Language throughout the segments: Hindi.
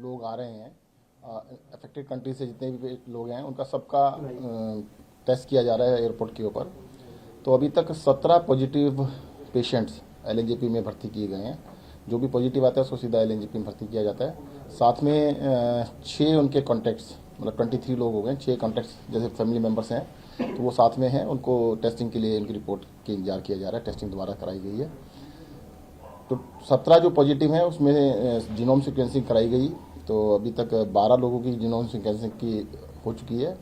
लोग आ रहे हैं अफेक्टेड कंट्री से, जितने भी लोग हैं उनका सबका टेस्ट किया जा रहा है एयरपोर्ट के ऊपर। तो अभी तक 17 पॉजिटिव पेशेंट्स एलएनजेपी में भर्ती किए गए हैं। जो भी पॉजिटिव आता है उसको सीधा एलएनजेपी में भर्ती किया जाता है। साथ में 6 उनके कॉन्टैक्ट्स, मतलब 23 लोग हो गए, 6 कॉन्टैक्ट्स जैसे फैमिली मेम्बर्स हैं तो वो साथ में हैं, उनको टेस्टिंग के लिए उनकी रिपोर्ट के इंतजार किया जा रहा है। टेस्टिंग दोबारा कराई गई है। तो 17 जो पॉजिटिव हैं उसमें जीनोम सीक्वेंसिंग कराई गई। तो अभी तक 12 लोगों की जीनोम सीक्वेंसिंग की हो चुकी है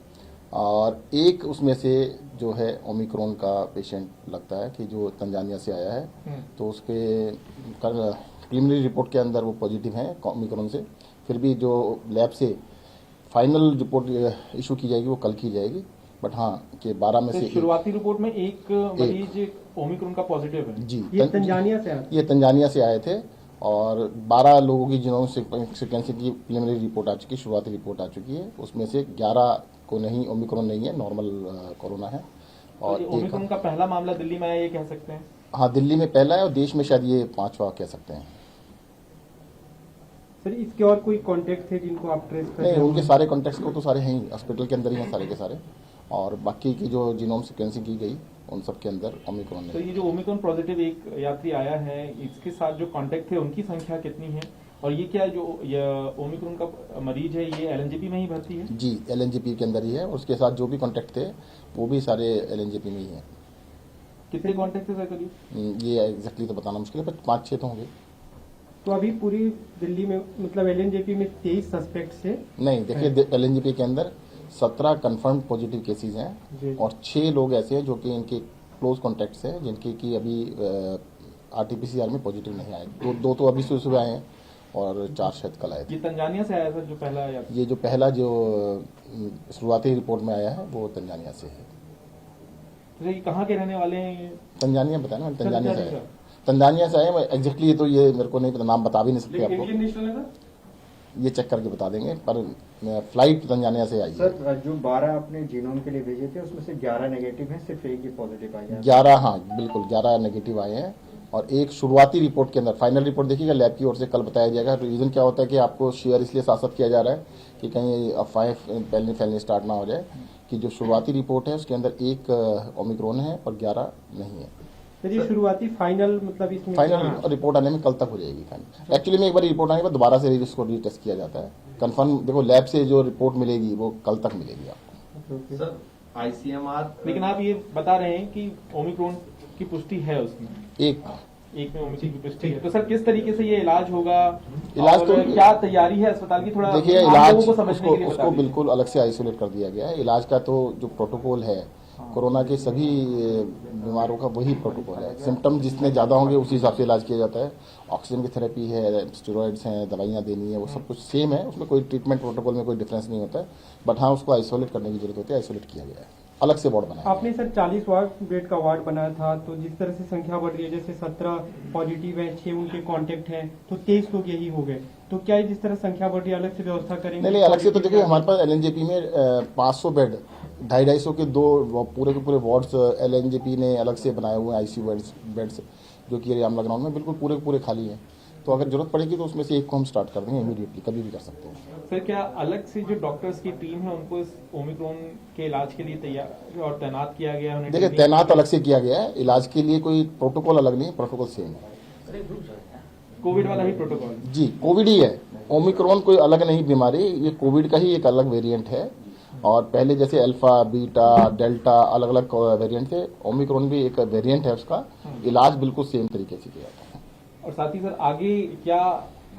और एक उसमें से जो है ओमिक्रॉन का पेशेंट लगता है कि जो तंजानिया से आया है। तो उसके प्रीलिमिनरी रिपोर्ट के अंदर वो पॉजिटिव हैं ओमिक्रॉन से। फिर भी जो लैब से फाइनल रिपोर्ट इशू की जाएगी वो कल की जाएगी। बट हाँ कि 12 में से शुरुआती रिपोर्ट में एक मरीज ओमिक्रॉन का पॉजिटिव है जी। ये तंजानिया से आए थे और 12 लोगों की जीनोम सीक्वेंसिंग की प्रीलिमिनरी रिपोर्ट आ चुकी है, शुरुआती रिपोर्ट आ चुकी है। उसमें से 11 को नहीं, ओमिक्रॉन नहीं है, नॉर्मल कोरोना है। और ओमिक्रॉन का पहला मामला दिल्ली में आया, ये कह सकते हैं? हाँ, दिल्ली में पहला है और देश में शायद ये 5वां कह सकते हैं। सर इसके और कोई कॉन्टेक्ट थे जिनको आप ट्रेस कर रहे हैं? नहीं, उनके सारे कॉन्टेक्ट्स को तो सारे हैं ही, हॉस्पिटल के अंदर ही हैं सारे के सारे। और बाकी की जो जीनोम सीक्वेंसिंग की गई उन सब के अंदर ओमिक्रॉन है। तो ये जो ओमिक्रॉन पॉजिटिव एक यात्री आया है, इसके साथ जो कॉन्टेक्ट थे उनकी संख्या कितनी है? और ये क्या जो ओमिक्रॉन का मरीज है ये एलएनजेपी में ही भर्ती है? जी, एलएनजेपी के अंदर ही है। उसके साथ जो भी कॉन्टेक्ट थे वो भी सारे एलएनजेपी में ही हैं। कितने कॉन्टेक्ट थे सर करीब? ये एग्जैक्टली तो बताना मुश्किल है, पर 5-6 तो होंगे। तो अभी पूरी दिल्ली में मतलब एलएनजेपी में 23 सस्पेक्ट्स है? नहीं, देखिए एलएनजेपी के अंदर 17 कंफर्म पॉजिटिव केसेस हैं और 6 लोग ऐसे हैं जो कि इनके क्लोज कॉन्टैक्ट्स हैं, जिनके की अभी आरटीपीसीआर में पॉजिटिव नहीं आए। दो तो अभी सुबह आए हैं और 4 शायद कल आए थे। ये तंजानिया से आया सर जो पहला आया? ये जो पहला जो शुरुआती रिपोर्ट में आया है वो तंजानिया से है। तो ये कहाँ के रहने वाले हैं? तंजानिया बताया ना, तंजानिया से आए। तंजानिया से आए एग्जैक्टली, तो ये मेरे को नहीं पता, नाम बता भी नहीं सकते आपको। इंडियन नेशनल है सर? ये चेक करके बता देंगे, पर फ्लाइट तंजानिया से आई है। सर जो 12 आपने जीनोम के लिए भेजे थे उसमें से 11 नेगेटिव हैं, सिर्फ एक ही पॉजिटिव आया है? 11, हाँ बिल्कुल 11 नेगेटिव आए हैं और एक शुरुआती रिपोर्ट के अंदर, फाइनल रिपोर्ट देखिएगा लैब की ओर से कल बताया जाएगा। रीजन क्या होता है कि आपको शेयर इसलिए साथ साथ किया जा रहा है कि कहीं अफवाहें फैलने स्टार्ट ना हो जाए, कि जो शुरुआती रिपोर्ट है उसके अंदर एक ओमिक्रॉन है और 11 नहीं है। सर ये शुरुआती फाइनल मतलब इसमें फाइनल रिपोर्ट आने में कल तक हो जाएगी। फाइनल एक्चुअली में एक बार रिपोर्ट आने के बाद दोबारा से इसको रीटेस्ट किया जाता है। कंफर्म देखो लैब से जो रिपोर्ट मिलेगी वो कल तक मिलेगी आपको। सर आईसीएमआर, लेकिन आप ये बता रहे हैं कि ओमिक्रॉन की पुष्टि है उसमें, एक में ओमिक्रॉन की पुष्टि है। तो सर किस तरीके से ये इलाज होगा? इलाज तो क्या तैयारी है अस्पताल की? थोड़ा देखिए, आम इलाज लोगों को समझने के लिए बता उसको दीजिए। बिल्कुल अलग से आइसोलेट कर दिया गया है। इलाज का तो जो प्रोटोकॉल है कोरोना के सभी बीमारों का वही प्रोटोकॉल है। सिम्टम जितने ज़्यादा होंगे उसी हिसाब से इलाज किया जाता है। ऑक्सीजन की थेरेपी है, स्टेरॉइड्स हैं, दवाइयाँ देनी है, वो सब कुछ सेम है। उसमें कोई ट्रीटमेंट प्रोटोकॉल में कोई डिफरेंस नहीं होता है। बट हाँ, उसको आइसोलेट करने की जरूरत होती है। आइसोलेट किया गया है, अलग से वार्ड बनाया। आपने सर 40 बेड का वार्ड बनाया था, तो जिस तरह से संख्या बढ़ रही है, जैसे 17 पॉजिटिव है, 6 उनके कांटेक्ट हैं, तो 23 लोग यही हो गए। तो क्या ये जिस तरह संख्या बढ़ रही है अलग से व्यवस्था करेंगे? नहीं, अलग से तो देखिए हमारे पास एलएनजेपी में 500 बेड, 250 के 2 पूरे के पूरे वार्ड्स एलएनजेपी ने अलग से बनाए हुए हैं। आईसीयू बेड्स जो कि रामला ग्राउंड में बिल्कुल पूरे पूरे खाली हैं। तो अगर जरूरत पड़ेगी तो उसमें से एक को हम स्टार्ट कर देंगे इमीडिएटली, कभी भी कर सकते हैं। सर क्या अलग से जो डॉक्टर्स की टीम है उनको इस ओमिक्रॉन के इलाज के लिए तैयार और तैनात किया गया है? देखिए तैनात अलग से किया गया है, इलाज के लिए कोई प्रोटोकॉल अलग नहीं, प्रोटोकॉल सेम है। कोविड वाला ही प्रोटोकॉल? जी, कोविड ही है। ओमिक्रॉन कोई अलग नहीं बीमारी, ये कोविड का ही एक अलग वेरिएंट है। और पहले जैसे अल्फा, बीटा, डेल्टा अलग अलग वेरिएंट थे, ओमिक्रॉन भी एक वेरिएंट है। उसका इलाज बिल्कुल सेम तरीके से किया जाता है। और साथ ही सर आगे क्या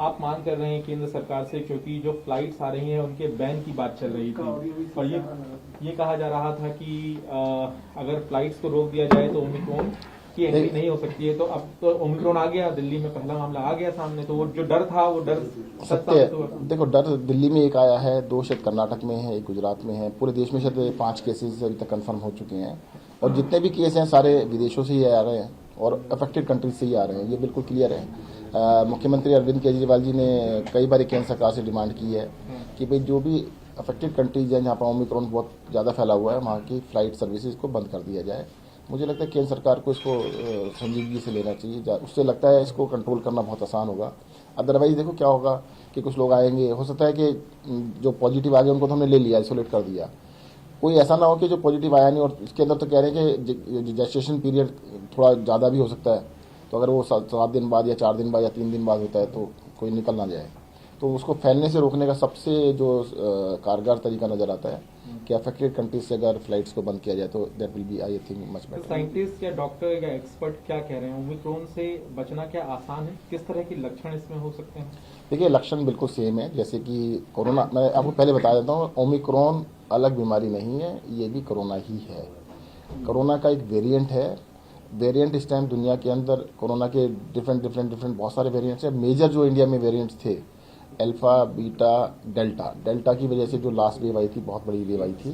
आप मांग कर रहे हैं केंद्र सरकार से, क्योंकि जो फ्लाइट्स आ रही हैं उनके बैन की बात चल रही थी और ये कहा जा रहा था कि अगर फ्लाइट्स को रोक दिया जाए तो ओमिक्रॉन की एंट्री नहीं हो सकती है। तो अब तो ओमिक्रॉन आ गया, दिल्ली में पहला मामला आ गया सामने, तो वो जो डर था वो डर सत्य। देखो डर दिल्ली में एक आया है, 2 शायद कर्नाटक में है, 1 गुजरात में है। पूरे देश में शायद 5 केसेस अभी तक कंफर्म हो चुके हैं और जितने भी केस हैं सारे विदेशों से ही आ रहे हैं और अफेक्टेड कंट्रीज से ही आ रहे हैं। ये बिल्कुल क्लियर है। मुख्यमंत्री अरविंद केजरीवाल जी ने कई बार केंद्र सरकार से डिमांड की है कि भाई जो भी अफेक्टेड कंट्रीज हैं जहाँ पर ओमिक्रॉन बहुत ज़्यादा फैला हुआ है, वहाँ की फ्लाइट सर्विसेज को बंद कर दिया जाए। मुझे लगता है केंद्र सरकार को इसको संजीदगी से लेना चाहिए। उससे लगता है इसको कंट्रोल करना बहुत आसान होगा। अदरवाइज देखो क्या होगा कि कुछ लोग आएंगे, हो सकता है कि जो पॉजिटिव आ गए उनको तो हमने ले लिया, आइसोलेट कर दिया, कोई ऐसा ना हो कि जो पॉजिटिव आया नहीं और इसके अंदर तो कह रहे हैं कि जेस्टेशन पीरियड थोड़ा ज़्यादा भी हो सकता है, तो अगर वो 7 दिन बाद या 4 दिन बाद या 3 दिन बाद होता है तो कोई निकल ना जाए। तो उसको फैलने से रोकने का सबसे जो कारगर तरीका नज़र आता है कि अफेक्टेड कंट्रीज से अगर फ्लाइट्स को बंद किया जाए तो that will be I think much better. Scientist या डॉक्टर या एक्सपर्ट क्या कह रहे हैं, ओमिक्रॉन से बचना क्या आसान है, किस तरह के लक्षण इसमें हो सकते हैं? देखिए लक्षण बिल्कुल सेम है जैसे कि कोरोना, मैं आपको पहले बता देता हूँ, ओमिक्रॉन अलग बीमारी नहीं है, ये भी कोरोना ही है। कोरोना का एक वेरिएंट है, वेरिएंट इस टाइम दुनिया के अंदर कोरोना के डिफरेंट बहुत सारे वेरिएंट्स हैं। मेजर जो इंडिया में वेरिएंट्स थे अल्फा, बीटा, डेल्टा, डेल्टा की वजह से जो लास्ट वेव आई थी, बहुत बड़ी वेव आई थी,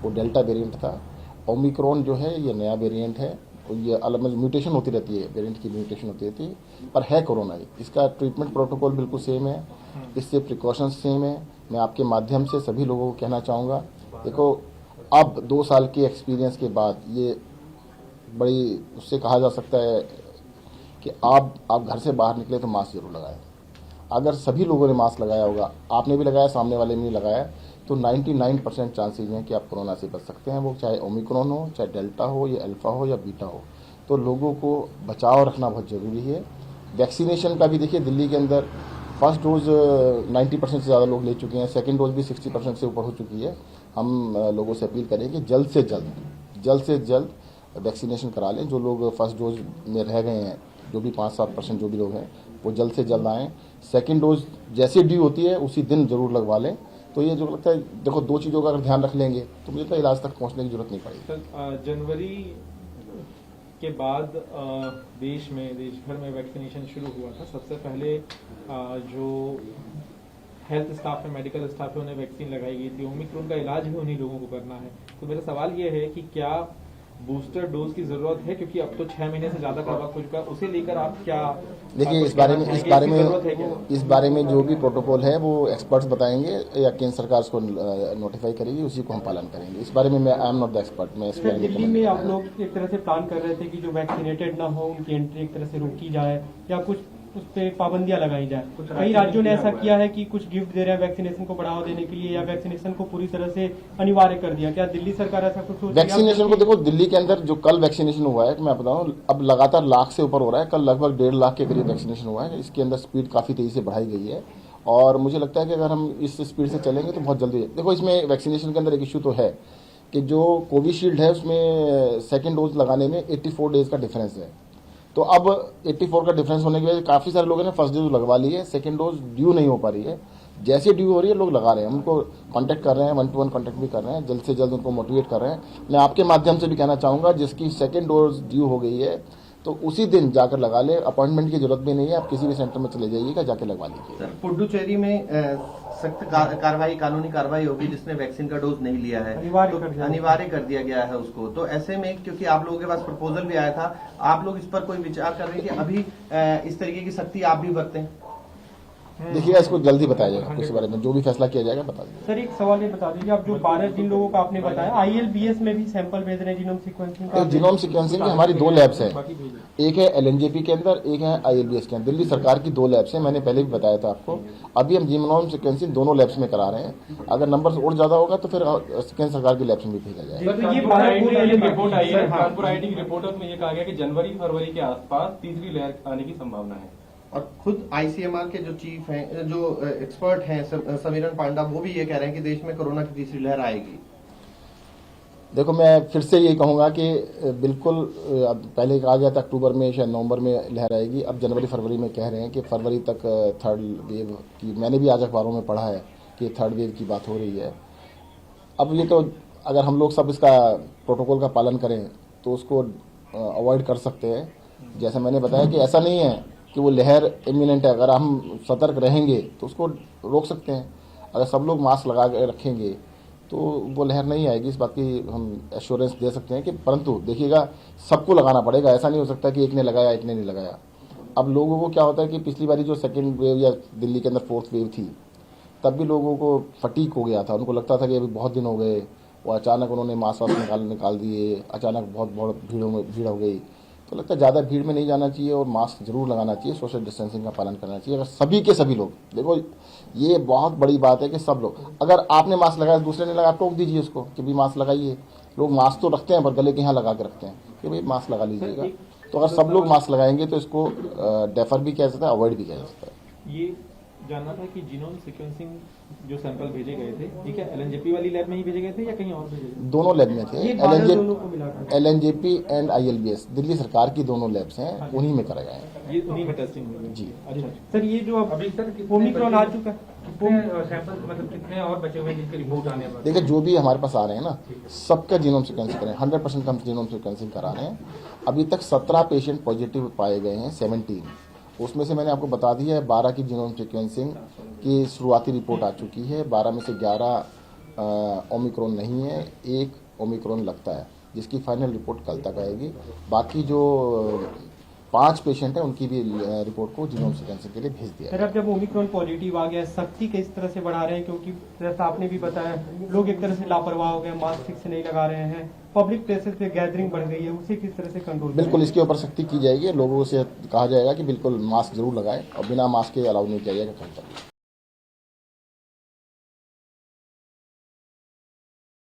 वो डेल्टा वेरिएंट था। ओमिक्रॉन जो है ये नया वेरिएंट है, ये अलग म्यूटेशन होती रहती है, वेरिएंट की म्यूटेशन होती रहती है, पर है कोरोना ही। इसका ट्रीटमेंट प्रोटोकॉल बिल्कुल सेम है, इससे प्रिकॉशंस सेम है। मैं आपके माध्यम से सभी लोगों को कहना चाहूँगा, देखो अब 2 साल के एक्सपीरियंस के बाद ये बड़ी उससे कहा जा सकता है कि आप घर से बाहर निकले तो मास्क जरूर लगाएं। अगर सभी लोगों ने मास्क लगाया होगा, आपने भी लगाया, सामने वाले ने भी लगाया, तो 99% चांसेज हैं कि आप कोरोना से बच सकते हैं, वो चाहे ओमिक्रॉन हो, चाहे डेल्टा हो, या अल्फा हो, या बीटा हो। तो लोगों को बचाव रखना बहुत ज़रूरी है। वैक्सीनेशन का भी देखिए, दिल्ली के अंदर फर्स्ट डोज 90% से ज़्यादा लोग ले चुके हैं, सेकेंड डोज भी 60% से ऊपर हो चुकी है। हम लोगों से अपील करें कि जल्द से जल्द वैक्सीनेशन करा लें। जो लोग फर्स्ट डोज में रह गए हैं, जो भी 5-7% जो भी लोग हैं, वो जल्द से जल्द आएँ। सेकेंड डोज जैसे ड्यू होती है उसी दिन ज़रूर लगवा लें। तो ये जो लगता है, देखो 2 चीज़ों का अगर ध्यान रख लेंगे तो मुझे तो इलाज तक पहुंचने की जरूरत नहीं पड़ेगी। सर, जनवरी के बाद देश भर में वैक्सीनेशन शुरू हुआ था। सबसे पहले जो हेल्थ स्टाफ है, मेडिकल स्टाफ है, उन्हें वैक्सीन लगाई गई थी। ओमिक्रॉन का इलाज भी उन्हीं लोगों को करना है। तो मेरा सवाल ये है कि क्या बूस्टर डोज की जरूरत है, क्योंकि अब तो 6 महीने से ज्यादा का वक्त हो चुका है, उसे लेकर आप क्या देखिए इस बारे में जो भी प्रोटोकॉल है वो एक्सपर्ट्स बताएंगे या केंद्र सरकार उसको नोटिफाई करेगी, उसी को हम पालन करेंगे। इस बारे में मैं I am not the expert. मैं इस बारे में दिल्ली में आप लोग एक तरह से प्लान कर रहे थे कि जो वैक्सीनेटेड ना हो उनकी एंट्री एक तरह से रोकी जाए या कुछ उस पर पाबंदियां लगाई जाए। कई राज्यों ने ऐसा किया है कि कुछ गिफ्ट दे रहे हैं वैक्सीनेशन को बढ़ावा देने के लिए, या वैक्सीनेशन को पूरी तरह से अनिवार्य कर दिया। क्या दिल्ली सरकार ऐसा कुछ सोच रही है? वैक्सीनेशन को देखो, दिल्ली के अंदर जो कल वैक्सीनेशन हुआ है, मैं बताऊं, अब लगातार 1 लाख से ऊपर हो रहा है। कल लगभग 1.5 लाख के करीब वैक्सीनेशन हुआ है। इसके अंदर स्पीड काफ़ी तेज़ी से बढ़ाई गई है और मुझे लगता है कि अगर हम इस स्पीड से चलेंगे तो बहुत जल्दी। देखो इसमें वैक्सीनेशन के अंदर एक इशू तो है कि जो कोविशील्ड है उसमें सेकेंड डोज लगाने में 84 डेज का डिफरेंस है। तो अब 84 का डिफरेंस होने की वजह से काफ़ी सारे लोगों ने फर्स्ट डोज लगवा ली है, सेकंड डोज ड्यू नहीं हो पा रही है। जैसे ड्यू हो रही है लोग लगा रहे हैं, उनको कांटेक्ट कर रहे हैं, 1-to-1 कांटेक्ट भी कर रहे हैं, जल्द से जल्द उनको मोटिवेट कर रहे हैं। मैं आपके माध्यम से भी कहना चाहूँगा, जिसकी सेकंड डोज ड्यू हो गई है तो उसी दिन जाकर लगा ले, अपॉइंटमेंट की जरूरत भी नहीं है। आप किसी भी सेंटर में चले जाइएगा, जाकर लगवा लीजिए। सर, पुडुचेरी में सख्त कार्रवाई, कानूनी कार्रवाई होगी जिसने वैक्सीन का डोज नहीं लिया है, अनिवार्य कर दिया गया है उसको। तो ऐसे में, क्योंकि आप लोगों के पास प्रपोजल भी आया था, आप लोग इस पर कोई विचार कर रहे हैं कि अभी इस तरीके की सख्ती आप भी बरतें? देखिए इसको जल्दी बताया जाएगा, इस बारे में जो भी फैसला किया जाएगा बता दीजिए। सर एक सवाल ये बता दीजिए, आप जो 12 जिन लोगों का आपने बताया ILBS में भी सैंपल भेज रहे हैं जीनोम सीक्वेंसिंग का? जीनोम सीक्वेंसिंग की हमारी 2 लैब्स हैं, एक है LNJP के अंदर, एक है ILBS के अंदर। दिल्ली सरकार की 2 लैब्स हैं, मैंने पहले भी बताया था आपको। अभी हम जीनोम सीक्वेंसिंग दोनों लैब्स में करा रहे हैं। अगर नंबर और ज्यादा होगा तो फिर केंद्र सरकार की लैब्स में भी भेजा जाएगा। तो ये 12 रिपोर्ट आई है, कानपुर IIT की रिपोर्ट में ये कहा गया कि जनवरी फरवरी के आसपास तीसरी लहर आने की संभावना है। और खुद ICMR के जो चीफ हैं, जो एक्सपर्ट हैं, समीरन पांडा, वो भी ये कह रहे हैं कि देश में कोरोना की तीसरी लहर आएगी। देखो मैं फिर से यही कहूँगा कि बिल्कुल, अब पहले कहा गया था अक्टूबर में, शायद नवंबर में लहर आएगी। अब जनवरी फरवरी में कह रहे हैं कि फरवरी तक थर्ड वेव की, मैंने भी आज अखबारों में पढ़ा है कि थर्ड वेव की बात हो रही है। अब ये तो अगर हम लोग सब इसका प्रोटोकॉल का पालन करें तो उसको अवॉइड कर सकते हैं। जैसे मैंने बताया कि ऐसा नहीं है कि वो लहर इमिनेंट है। अगर हम सतर्क रहेंगे तो उसको रोक सकते हैं। अगर सब लोग मास्क लगा के रखेंगे तो वो लहर नहीं आएगी, इस बात की हम एश्योरेंस दे सकते हैं। कि परंतु देखिएगा, सबको लगाना पड़ेगा, ऐसा नहीं हो सकता कि एक ने लगाया एक ने नहीं लगाया। अब लोगों को क्या होता है कि पिछली बारी जो सेकेंड वेव या दिल्ली के अंदर 4th वेव थी, तब भी लोगों को फटीक हो गया था। उनको लगता था कि अभी बहुत दिन हो गए, वो अचानक उन्होंने मास्क वास्क निकाल दिए, अचानक बहुत भीड़ हो गई। तो लगता है ज़्यादा भीड़ में नहीं जाना चाहिए और मास्क जरूर लगाना चाहिए, सोशल डिस्टेंसिंग का पालन करना चाहिए। अगर सभी के सभी लोग, देखो ये बहुत बड़ी बात है कि सब लोग, अगर आपने मास्क लगाया दूसरे ने लगा, टोक दीजिए उसको कि भाई मास्क लगाइए। लोग मास्क तो रखते हैं पर गले के यहाँ लगा के रखते हैं कि भाई मास्क लगा लीजिएगा। तो अगर सब लोग मास्क लगाएंगे तो इसको डेफर भी किया जा सकता है, अवॉइड भी किया जा सकता है। ये जानना था कि जीनोम सीक्वेंसिंग जो सैंपल भेजे गए थे ये क्या एलएनजेपी वाली लैब में ही भेजे गए थे या कहीं और भेजे गए? दोनों लैब में थे, ये बारह दोनों को मिलाकर। एलएनजेपी एंड ILBS दिल्ली सरकार की दोनों लैब्स हैं, उन्हीं में कराए गए हैं। ये उन्हीं में टेस्टिंग हुई है? जी। अच्छा। सर ये जो अभी सर ओमिक्रॉन आ चुका है, सैंपल मतलब कितने और बचे हुए हैं जिनके रिपोर्ट आने वाले? देखिए जो भी हमारे पास आ रहे हैं ना, सबका जीनोम सीक्वेंसिंग करें, 100% हम जीनोम सीक्वेंसिंग करा रहे हैं। अभी तक 17 पेशेंट पॉजिटिव पाए गए हैं, 17 उसमें से मैंने आपको बता दिया है 12 की जीनोम सीक्वेंसिंग की शुरुआती रिपोर्ट आ चुकी है। 12 में से 11 ओमिक्रॉन नहीं है, एक ओमिक्रॉन लगता है, जिसकी फाइनल रिपोर्ट कल तक आएगी। बाकी जो 5 पेशेंट हैं उनकी भी रिपोर्ट को जीनोम सीक्वेंसिंग के लिए भेज दिया सर अब जब ओमिक्रॉन पॉजिटिव आ गया, सख्ती किस तरह से बढ़ा रहे हैं? क्योंकि जैसा आपने भी बताया, लोग एक तरह से लापरवाह हो गए, मास्क ठीक से नहीं लगा रहे हैं, पब्लिक प्लेसेस पे गैदरिंग बढ़ गई है, उसे किस तरह से कंट्रोल? बिल्कुल इसके ऊपर सख्ती की जाएगी, लोगों से कहा जाएगा कि बिल्कुल मास्क जरूर लगाएं और बिना मास्क के अलाउ नहीं किया जाएगा कहीं पर।